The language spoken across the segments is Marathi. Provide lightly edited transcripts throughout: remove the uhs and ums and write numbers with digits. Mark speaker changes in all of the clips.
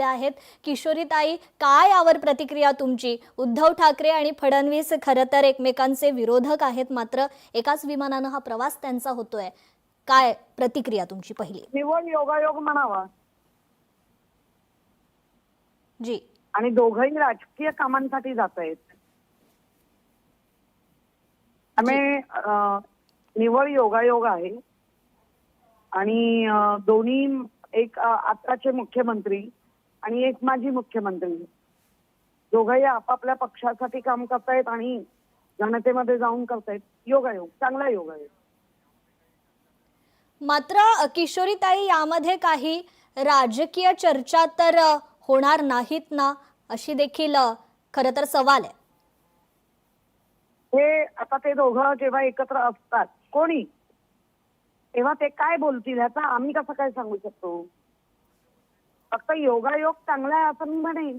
Speaker 1: आहेत किशोरीताई, काय यावर प्रतिक्रिया तुमची? उद्धव ठाकरे आणि फडणवीस खरं तर एकमेकांचे विरोधक आहेत, मात्र एकाच विमानानं हा प्रवास त्यांचा होतोय. काय प्रतिक्रिया तुमची पहिली?
Speaker 2: निवड योगायोग म्हणावा.
Speaker 1: जी.
Speaker 2: आणि दोघंही राजकीय कामांसाठी जात आहेत. त्यामुळे निवड योगायोग आहे. आणि दोन्ही एक आताचे मुख्यमंत्री आणि एक माजी मुख्यमंत्री दोघंही आपापल्या पक्षासाठी काम करतायत आणि जनतेमध्ये जाऊन करतायत. योगायोग, चांगला योगायोग.
Speaker 1: मात्र किशोरीताई, यामध्ये काही राजकीय चर्चा तर होणार नाहीत ना, अशी देखील खरं तर सवाल आहे.
Speaker 2: हे आता ते दोघं जेव्हा एकत्र असतात कोणी, तेव्हा ते काय बोलतील ह्याचा आम्ही कसं काय सांगू शकतो. फक्त योगायोग चांगला आहे असं मी म्हणेन.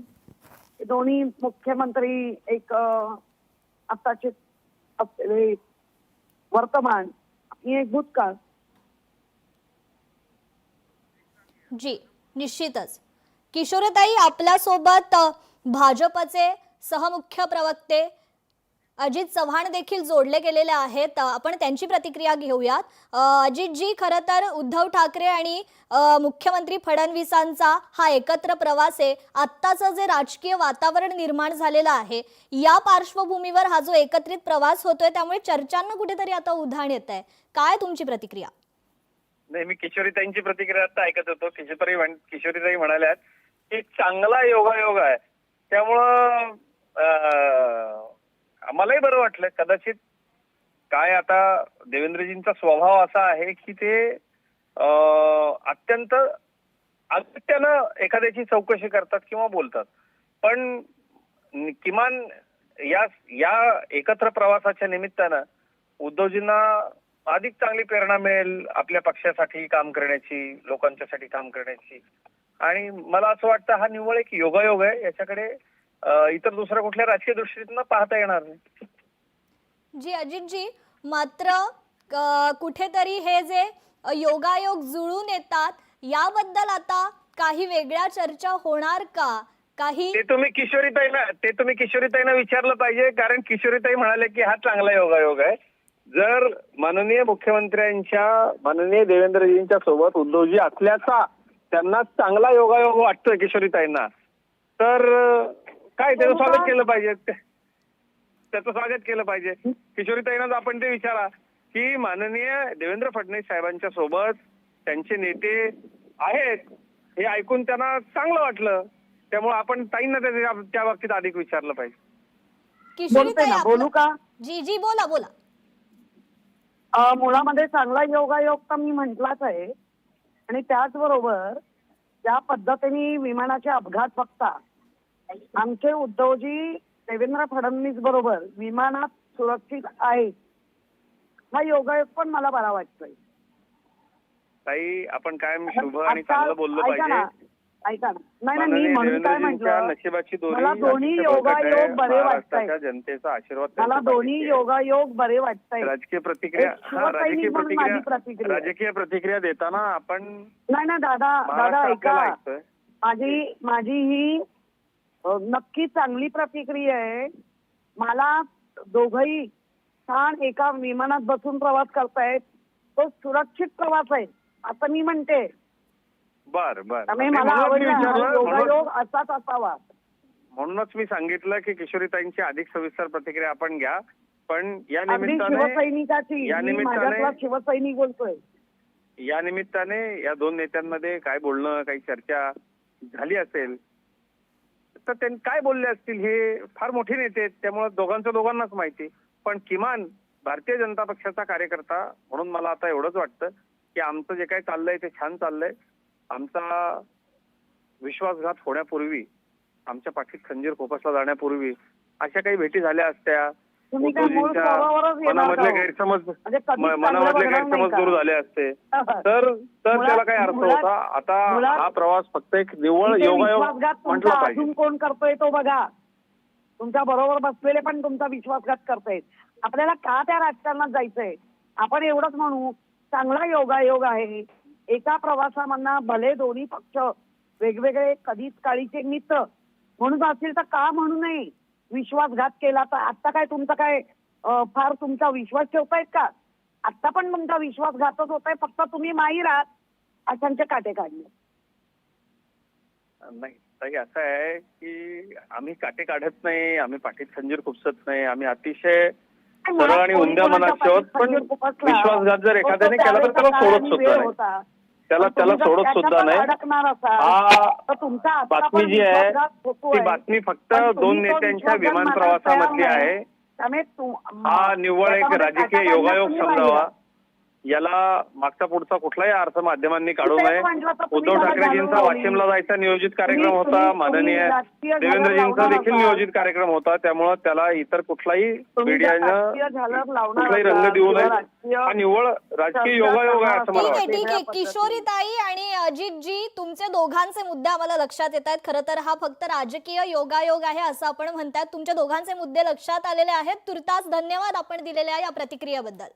Speaker 2: दोन्ही मुख्यमंत्री एक आताचे असलेले वर्तमान आणि एक भूतकाळ.
Speaker 1: जी, निश्चितच. किशोरीताई, आपल्यासोबत भाजपचे सहमुख्य प्रवक्ते अजित चव्हाण देखील जोडले गेलेले आहेत. आपण त्यांची प्रतिक्रिया घेऊयात. अजितजी, खरं तर उद्धव ठाकरे आणि मुख्यमंत्री फडणवीसांचा हा एकत्र प्रवास आहे. आत्ताचं जे राजकीय वातावरण निर्माण झालेलं आहे, या पार्श्वभूमीवर हा जो एकत्रित प्रवास होतोय, त्यामुळे चर्चांना कुठेतरी आता उधाण येत आहे. काय तुमची प्रतिक्रिया?
Speaker 3: नाही, मी किशोरीताईंची प्रतिक्रिया आता ऐकत होतो. किशोरीताई म्हणाल्यात की चांगला योगायोग आहे, त्यामुळं आम्हालाही बरं वाटलं. कदाचित काय, आता देवेंद्रजींचा स्वभाव असा आहे की ते अत्यंत अगत्यानं एखाद्याची चौकशी करतात किंवा बोलतात. पण किमान या एकत्र प्रवासाच्या निमित्तानं उद्धवजींना अधिक चांगली प्रेरणा मिळेल आपल्या पक्षासाठी काम करण्याची, लोकांच्यासाठी काम करण्याची. आणि मला असं वाटतं हा निव्वळ एक योगायोग आहे. याच्याकडे इतर दुसऱ्या कुठल्या राजकीय दृष्टीतून पाहता येणार नाही.
Speaker 1: जी अजितजी, मात्र कुठेतरी हे जे योगायोग जुळून येतात, याबद्दल आता काही वेगळ्या चर्चा होणार का? काही
Speaker 3: ते तुम्ही किशोरीताईंना विचारलं पाहिजे, कारण किशोरीताई म्हणाले की हा चांगला योगायोग आहे. जर माननीय मुख्यमंत्र्यांच्या, माननीय देवेंद्रजींच्या सोबत उद्धवजी असल्याचा त्यांना चांगला योगायोग वाटतोय किशोरीताईंना, तर काय त्याचं स्वागत केलं पाहिजे. त्याचं स्वागत केलं पाहिजे. किशोरीताईंना आपण ते विचारा की माननीय देवेंद्र फडणवीस साहेबांच्या सोबत त्यांचे नेते आहेत, हे ऐकून त्यांना चांगलं वाटलं. त्यामुळे आपण ताईंना त्या बाबतीत अधिक विचारलं पाहिजे.
Speaker 1: किशोरीताई,
Speaker 2: बोलू का?
Speaker 1: जी जी, बोला बोला.
Speaker 2: मुळामध्ये चांगला योगायोग तर मी म्हटलाच आहे. आणि त्याचबरोबर ज्या पद्धतीने विमानाचे अपघात बघता आमचे उद्धवजी देवेंद्र फडणवीस बरोबर विमानात सुरक्षित आहेत, हा योगायोग पण मला बरा वाटतोय.
Speaker 3: ताई, आपण कायम शुभ आणि चांगलं बोललो पाहिजे.
Speaker 2: ऐका ना, नाही मी म्हणून काय म्हटलं,
Speaker 3: नशिबाची
Speaker 2: मला दोन्ही योगायोग बरे वाटतायत.
Speaker 3: जनतेचा आशीर्वाद,
Speaker 2: मला दोन्ही योगायोग बरे वाटतायत.
Speaker 3: राजकीय प्रतिक्रिया देताना आपण
Speaker 2: नाही ना दादा ऐका, माझी ही नक्की चांगली प्रतिक्रिया आहे. मला दोघही छान एका विमानात बसून प्रवास करतायत, तो सुरक्षित प्रवास आहे असं मी म्हणते.
Speaker 3: बर
Speaker 2: मला आवडलं, योगायोग असाच असावा.
Speaker 3: म्हणूनच मी सांगितलं की किशोरीताईंची अधिक सविस्तर प्रतिक्रिया आपण घ्या. पण या निमित्ताने शिवसैनिक बोलतोय, या निमित्ताने या दोन नेत्यांमध्ये काय बोलणं, काही चर्चा झाली असेल तर त्यांनी काय बोलले असतील, हे फार मोठे नेते आहेत, त्यामुळे दोघांनाच माहिती. पण किमान भारतीय जनता पक्षाचा कार्यकर्ता म्हणून मला आता एवढंच वाटतं की आमचं जे काही चाललंय ते छान चाललंय. आमचा विश्वासघात होण्यापूर्वी, आमच्या पाठीत खंजीर खोपसला जाण्यापूर्वी अशा काही भेटी झाल्या असत्या, मनामधले गैरसमज दूर झाले असते, तर त्याला काय अर्थ होता. आता हा प्रवास फक्त एक निव्वळ योगायोग म्हटला पाहिजे.
Speaker 2: अजून कोण करतोय तो बघा. तुमच्या बरोबर बसलेले पण तुमचा विश्वासघात करतायत. आपल्याला का त्या राजकारणात जायचंय? आपण एवढंच म्हणू, चांगला योगायोग आहे. एका प्रवासामधनं भले दोन्ही पक्ष वेगवेगळे कधीच काळीचे मित्र म्हणून असतील तर का म्हणू नये. विश्वासघात केला तर आता काय तुमचा काय फार तुमचा विश्वास ठेवतायत का? आता पण तुमचा विश्वासघातच होताय, फक्त तुम्ही माहीर आहात अशांचे काटे काढले.
Speaker 3: नाही ताई, असं आहे की आम्ही काटे काढत नाही, आम्ही पाठीत खंजीर खुपसत नाही, आम्ही अतिशय सरळ आणि उमद्या मनाचे आहोत. पण विश्वासघात जर एखाद्याने केला तर त्याला सोडत सुद्धा नाही, त्याला सोडत सुद्धा नाही. बातमी जी आहे ती बातमी फक्त 2 नेत्यांच्या विमान प्रवासामधली आहे. हा निव्वळ एक राजकीय योगायोग समजावा. याला मागचा पुढचा कुठलाही अर्थ माध्यमांनी काढू नये. उद्धव ठाकरेजींचा वाशिमला जायचा नियोजित कार्यक्रम होता, माननीय देवेंद्रजींचा देखील नियोजित कार्यक्रम होता. त्यामुळे त्याला इतर कुठलाही मीडियानं कुठलाही रंग देऊ नये. हा निव्वळ राजकीय योगायोग आहे असं मला
Speaker 1: ठीक आहे,
Speaker 3: वाटतं.
Speaker 1: ठीक आहे. किशोरीताई आणि अजितजी, तुमचे दोघांचे मुद्दे आम्हाला लक्षात येत आहेत. खरं तर हा फक्त राजकीय योगायोग आहे असं आपण म्हणतात. तुमच्या दोघांचे मुद्दे लक्षात आलेले आहेत. तुर्तास धन्यवाद आपण दिलेल्या या प्रतिक्रियेबद्दल.